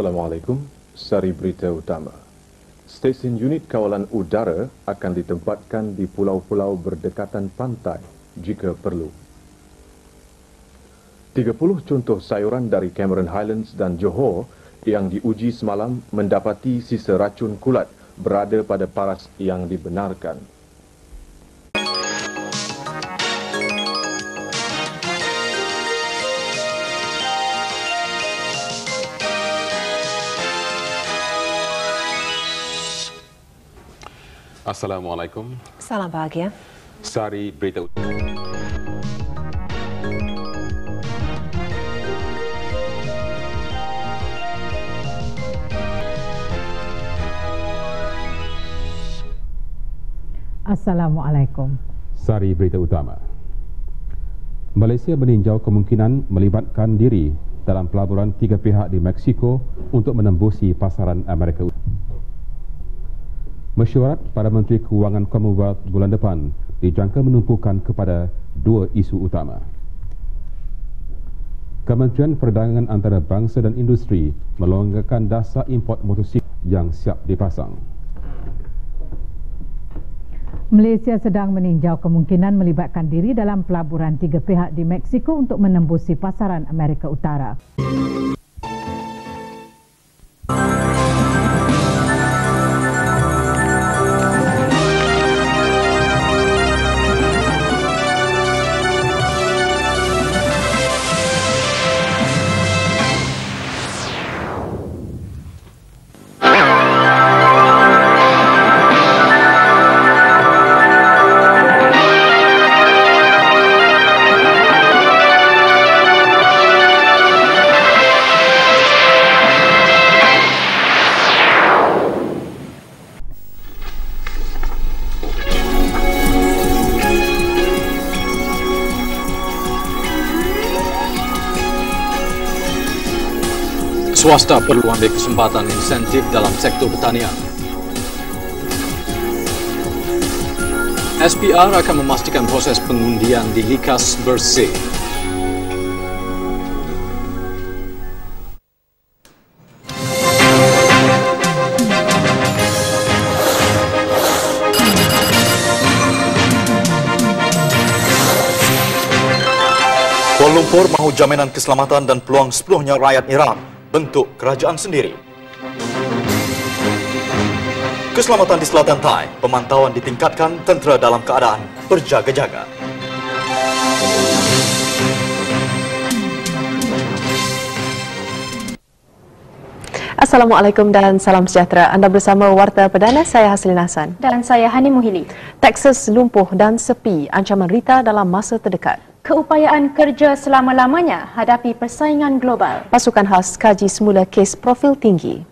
Assalamualaikum, Sari Berita Utama. Stesen unit kawalan udara akan ditempatkan di pulau-pulau berdekatan pantai jika perlu. 30 contoh sayuran dari Cameron Highlands dan Johor yang diuji semalam mendapati sisa racun kulat berada pada paras yang dibenarkan. Assalamualaikum. Salam bahagia. Sari Berita Utama. Assalamualaikum. Sari Berita Utama. Malaysia meninjau kemungkinan melibatkan diri dalam pelaburan 3 pihak di Mexico untuk menembusi pasaran Amerika Utara. Mesyuarat pada Menteri Kewangan Commonwealth bulan depan dijangka menumpukan kepada 2 isu utama. Kementerian Perdagangan Antarabangsa dan Industri melonggarkan dasar import motosikal yang siap dipasang. Malaysia sedang meninjau kemungkinan melibatkan diri dalam pelaburan 3 pihak di Mexico untuk menembusi pasaran Amerika Utara. Swasta perlu ambil kesempatan insentif dalam sektor pertanian. SPR akan memastikan proses pengundian di likas bersih. Kuala Lumpur mahu jaminan keselamatan dan peluang sepenuhnya rakyat Iraq bentuk kerajaan sendiri. Keselamatan di Selatan Thai, pemantauan ditingkatkan, tentera dalam keadaan berjaga-jaga. Assalamualaikum dan salam sejahtera. Anda bersama Warta Perdana, saya Haslin Hassan. Dan saya Hani Muhili. Texas lumpuh dan sepi, ancaman Rita dalam masa terdekat. Keupayaan kerja selama-lamanya hadapi persaingan global. Pasukan khas kaji semula kes profil tinggi.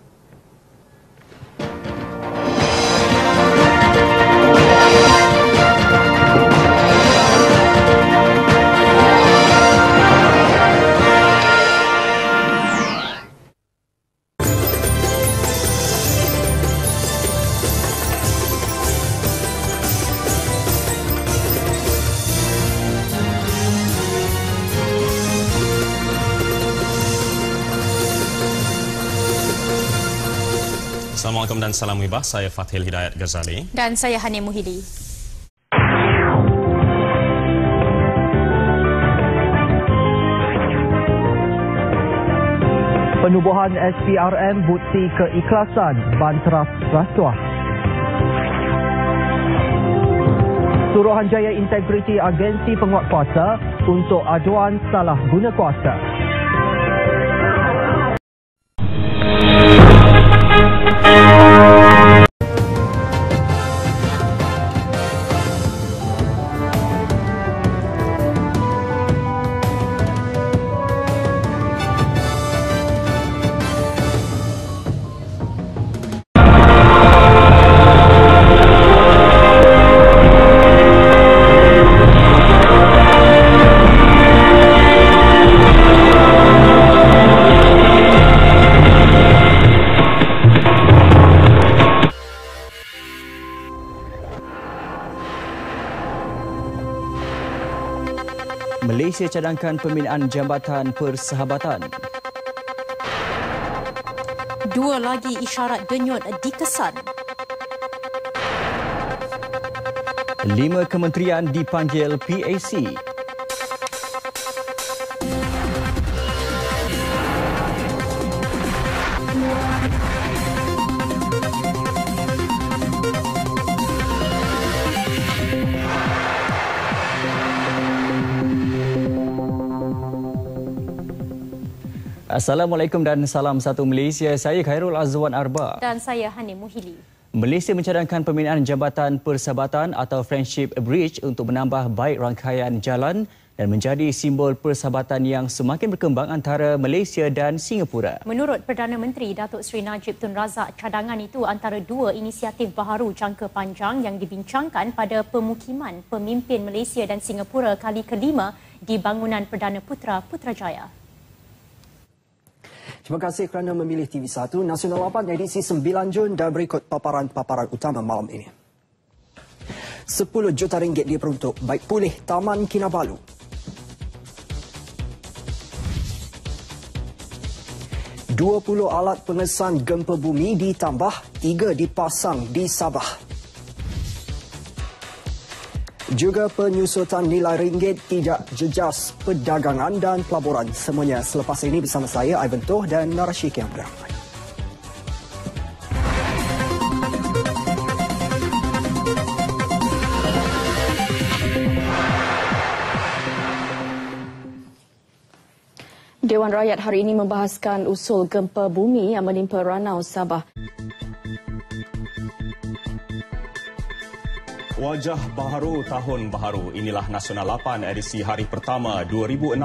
Assalamualaikum dan salam wibah. Saya Fathil Hidayat Ghazali. Dan saya Hani Muhili. Penubuhan SPRM bukti keikhlasan banteras rasuah. Suruhanjaya Integriti Agensi Penguatkuasa untuk aduan salah guna kuasa. Malaysia cadangkan pembinaan jambatan persahabatan. Dua lagi isyarat denyut dikesan. 5 kementerian dipanggil PAC. Assalamualaikum dan salam satu Malaysia. Saya Khairul Azwan Arba. Dan saya Hanim Muhili. Malaysia mencadangkan pembinaan Jambatan Persahabatan atau Friendship Bridge untuk menambah baik rangkaian jalan dan menjadi simbol persahabatan yang semakin berkembang antara Malaysia dan Singapura. Menurut Perdana Menteri Datuk Seri Najib Tun Razak, cadangan itu antara dua inisiatif baharu jangka panjang yang dibincangkan pada pemukiman pemimpin Malaysia dan Singapura kali kelima di bangunan Perdana Putra Putrajaya. Terima kasih kerana memilih TV1 Nasional 8 edisi 9 Jun dan berikut paparan-paparan utama malam ini. 10 juta ringgit diperuntuk baik pulih Taman Kinabalu. $20 alat pengesan gempa bumi ditambah, 3 dipasang di Sabah. Juga penyusutan nilai ringgit tidak jejas perdagangan dan pelaburan. Semuanya selepas ini bersama saya, Ivan Toh dan Narashik yang beramai. Dewan Rakyat hari ini membahaskan usul gempa bumi yang menimpa Ranau, Sabah. Wajah baharu tahun baharu. Inilah Nasional 8 edisi hari pertama 2016.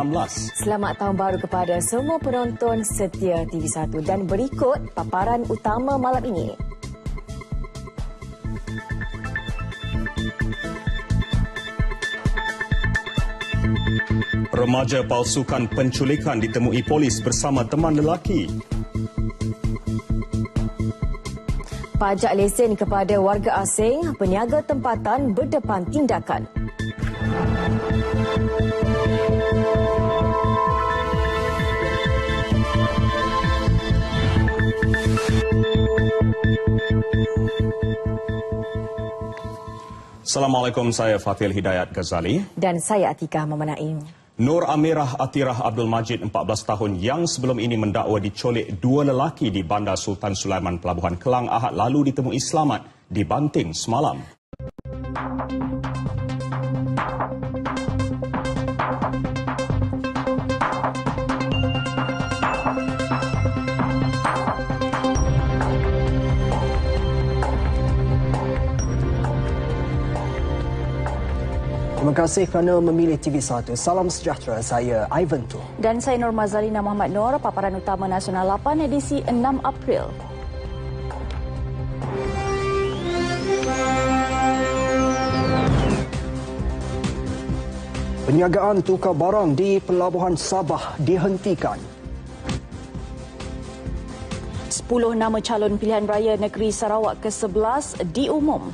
Selamat tahun baru kepada semua penonton setia TV1 dan berikut paparan utama malam ini. Remaja palsukan penculikan ditemui polis bersama teman lelaki. Pajak lesen kepada warga asing, peniaga tempatan berdepan tindakan. Assalamualaikum, saya Fathil Hidayat Ghazali. Dan saya Atikah Mamanaim. Nur Amirah Atirah Abdul Majid, 14 tahun, yang sebelum ini mendakwa dicolik dua lelaki di Bandar Sultan Sulaiman, Pelabuhan Kelang Ahad lalu ditemui selamat dibanting semalam. Terima kasih kerana memilih TV1. Salam sejahtera, saya Ivan Tu. Dan saya Nur Mazalina Muhammad Nur, paparan utama Nasional 8 edisi 6 April. Perniagaan tukar barang di Pelabuhan Sabah dihentikan. 10 nama calon pilihan raya negeri Sarawak ke-11 diumum.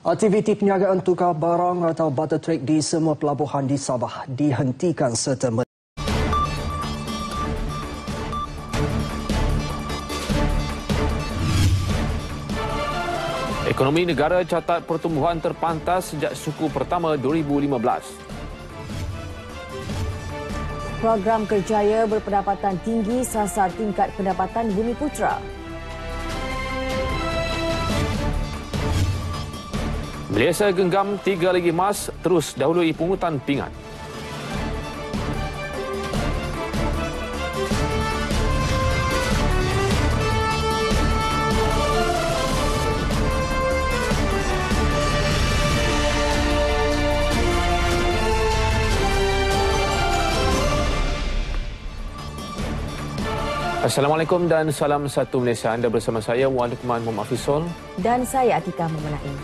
Aktiviti perniagaan tukar barang atau barter trade di semua pelabuhan di Sabah dihentikan serta Ekonomi negara catat pertumbuhan terpantas sejak suku pertama 2015. Program kerjaya berpendapatan tinggi sasar tingkat pendapatan Bumiputera. Malaysia genggam 3 lagi emas, terus dahului pungutan pingat. Assalamualaikum dan salam satu Malaysia. Anda bersama saya Muhammad Lukman Muhammad Afisol. Dan saya Atikah Mamanaim.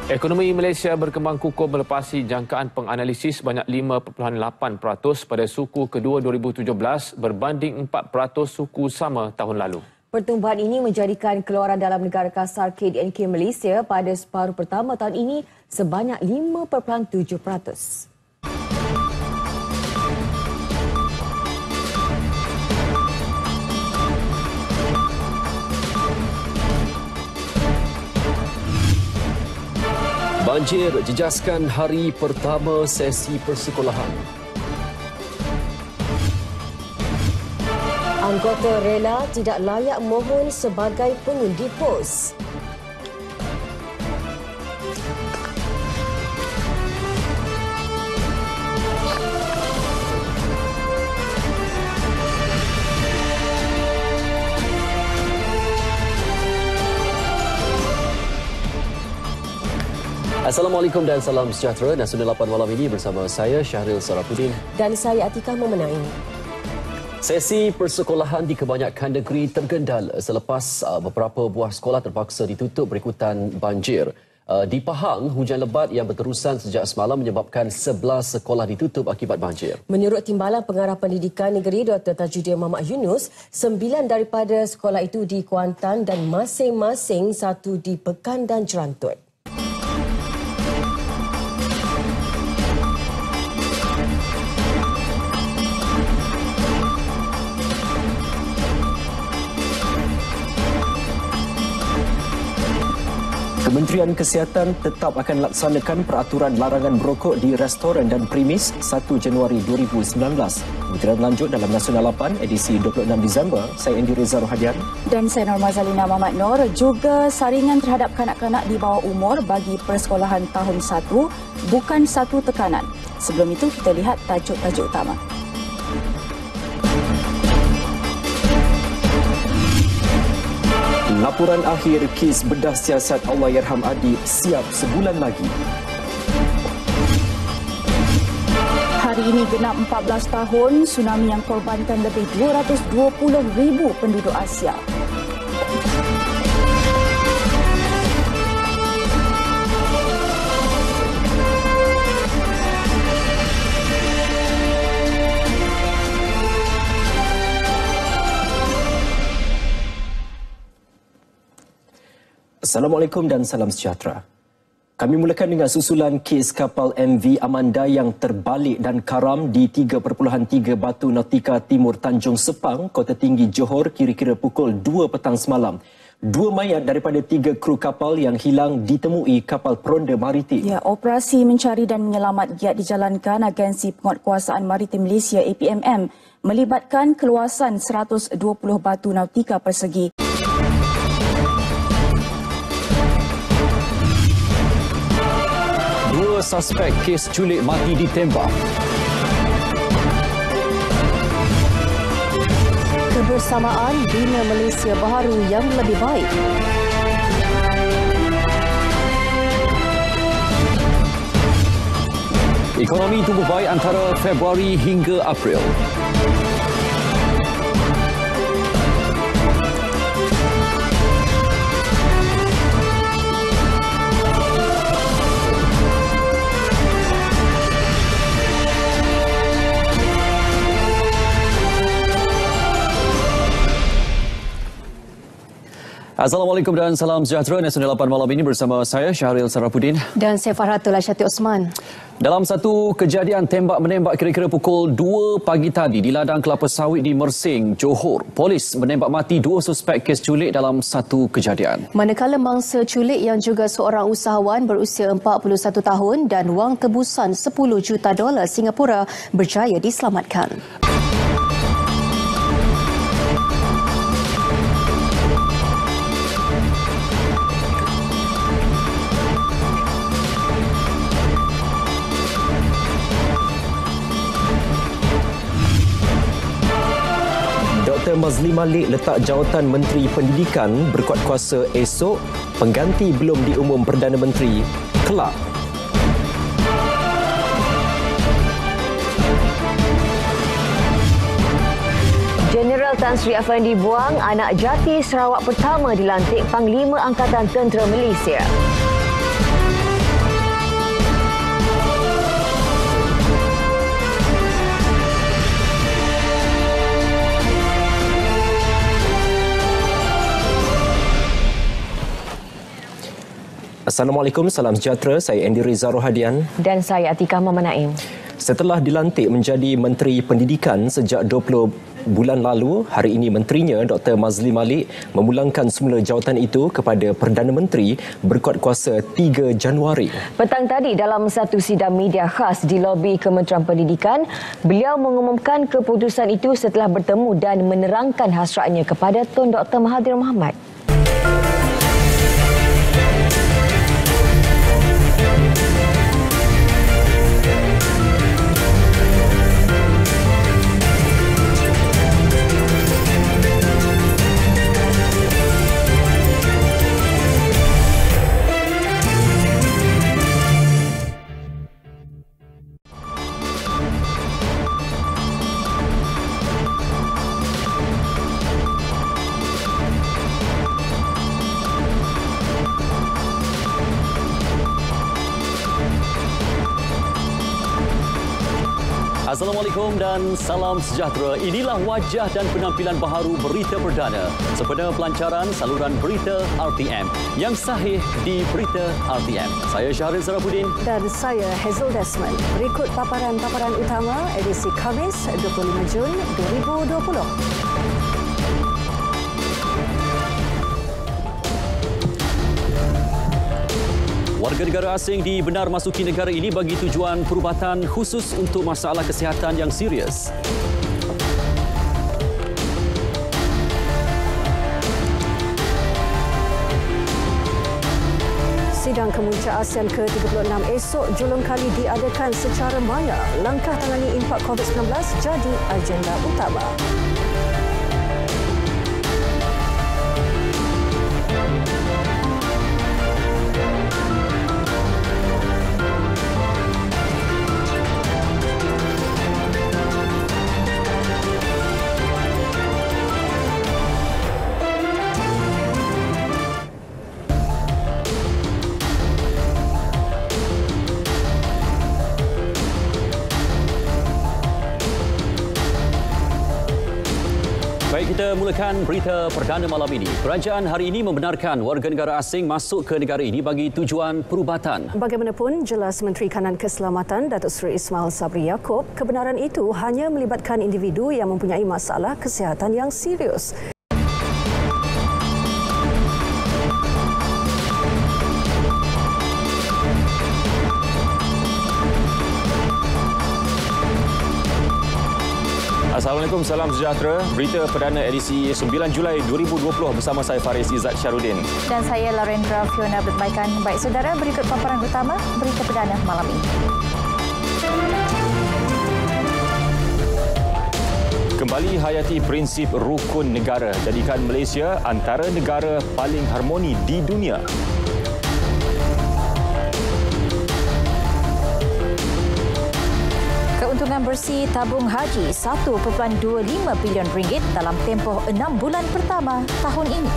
Ekonomi Malaysia berkembang kukuh melepasi jangkaan penganalisis sebanyak 5.8% pada suku kedua 2017 berbanding 4% suku sama tahun lalu. Pertumbuhan ini menjadikan keluaran dalam negara kasar KDNK Malaysia pada separuh pertama tahun ini sebanyak 5.7%. Banjir jejaskan hari pertama sesi persekolahan. Anggota rela tidak layak mohon sebagai pengundi pos. Assalamualaikum dan salam sejahtera. Nasional 8 malam ini bersama saya Syahril Sarafuddin Dan saya Atikah Memenangi. Sesi persekolahan di kebanyakan negeri tergendal selepas beberapa buah sekolah terpaksa ditutup berikutan banjir. Di Pahang, hujan lebat yang berterusan sejak semalam menyebabkan 11 sekolah ditutup akibat banjir. Menurut Timbalan Pengarah Pendidikan Negeri Dr. Tajuddin Muhammad Yunus, 9 daripada sekolah itu di Kuantan dan masing-masing satu di Pekan dan Jerantut. Kementerian Kesihatan tetap akan laksanakan peraturan larangan merokok di restoran dan premis 1 Januari 2019. Kementerian lanjut dalam Nasional 8 edisi 26 Disember. Saya Andi Reza Rohadian. Dan saya Nur Mazalina Muhammad Nur. Juga saringan terhadap kanak-kanak di bawah umur bagi persekolahan tahun 1 bukan satu tekanan. Sebelum itu kita lihat tajuk-tajuk utama. Laporan akhir kes bedah siasat Allahyarham Adib siap sebulan lagi. Hari ini genap 14 tahun tsunami yang korbankan lebih 220,000 penduduk Asia. Assalamualaikum dan salam sejahtera. Kami mulakan dengan susulan kes kapal MV Amanda yang terbalik dan karam di 3.3 Batu Nautika Timur Tanjung Sepang, Kota Tinggi Johor kira-kira pukul 2 petang semalam. 2 mayat daripada 3 kru kapal yang hilang ditemui kapal peronda maritim. Ya, operasi mencari dan menyelamat giat dijalankan Agensi Penguatkuasaan Maritim Malaysia APMM melibatkan keluasan 120 batu nautika persegi. Suspek kes culik mati ditembak. Kebersamaan bina Malaysia baharu yang lebih baik. Ekonomi tumbuh baik antara Februari hingga April. Assalamualaikum dan salam sejahtera. Nasional 8 malam ini bersama saya Syahril Sarafuddin Dan saya Farhatul Asyati Osman. Dalam satu kejadian tembak-menembak kira-kira pukul 2 pagi tadi di ladang kelapa sawit di Mersing, Johor, polis menembak mati 2 suspek kes culik dalam satu kejadian. Manakala mangsa culik yang juga seorang usahawan berusia 41 tahun dan wang tebusan $10 juta Singapura berjaya diselamatkan. Dr. Mazli Malik letak jawatan Menteri Pendidikan berkuat kuasa esok, pengganti belum diumum Perdana Menteri kelak. Jeneral Tan Sri Afandi Buang, anak jati Sarawak pertama dilantik Panglima Angkatan Tentera Malaysia. Assalamualaikum, salam sejahtera. Saya Andy Reza Rohadian. Dan saya Atikah Muhammad Naim. Setelah dilantik menjadi Menteri Pendidikan sejak 20 bulan lalu, hari ini menterinya Dr. Mazli Malik memulangkan semula jawatan itu kepada Perdana Menteri berkuat kuasa 3 Januari. Petang tadi dalam satu sidang media khas di lobi Kementerian Pendidikan, beliau mengumumkan keputusan itu setelah bertemu dan menerangkan hasratnya kepada Tun Dr. Mahathir Mohamad. Assalamualaikum dan salam sejahtera. Inilah wajah dan penampilan baharu berita perdana sempena pelancaran saluran berita RTM yang sahih di Berita RTM. Saya Syahril Sarafuddin dan saya Hazel Desmond. Berikut paparan-paparan utama edisi Khamis 25 Jun 2020. Warga negara asing dibenar masuki negara ini bagi tujuan perubatan khusus untuk masalah kesihatan yang serius. Sidang Kemuncak ASEAN ke-36 esok julung kali diadakan secara maya. Langkah tangani impak COVID-19 jadi agenda utama. Baik, kita mulakan berita perdana malam ini. Kerajaan hari ini membenarkan warga negara asing masuk ke negara ini bagi tujuan perubatan. Bagaimanapun, jelas Menteri Kanan Keselamatan Datuk Seri Ismail Sabri Yaakob, kebenaran itu hanya melibatkan individu yang mempunyai masalah kesihatan yang serius. Assalamualaikum, salam sejahtera. Berita perdana edisi 9 Julai 2020 bersama saya Faris Izzat Syarudin. Dan saya Larendra Fiona Bermaikan. Baik saudara, berikut paparan utama berita perdana malam ini. Kembali hayati prinsip rukun negara, jadikan Malaysia antara negara paling harmoni di dunia. Keuntungan bersih tabung haji RM1.25 bilion dalam tempoh 6 bulan pertama tahun ini.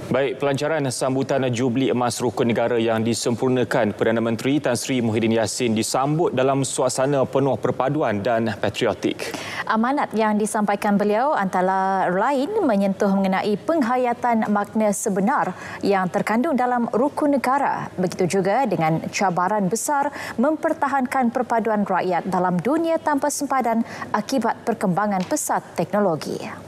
Baik, pelancaran sambutan Jubli Emas Rukun Negara yang disempurnakan Perdana Menteri Tan Sri Muhyiddin Yassin disambut dalam suasana penuh perpaduan dan patriotik. Amanat yang disampaikan beliau antara lain menyentuh mengenai penghayatan makna sebenar yang terkandung dalam rukun negara. Begitu juga dengan cabaran besar mempertahankan perpaduan rakyat dalam dunia tanpa sempadan akibat perkembangan pesat teknologi.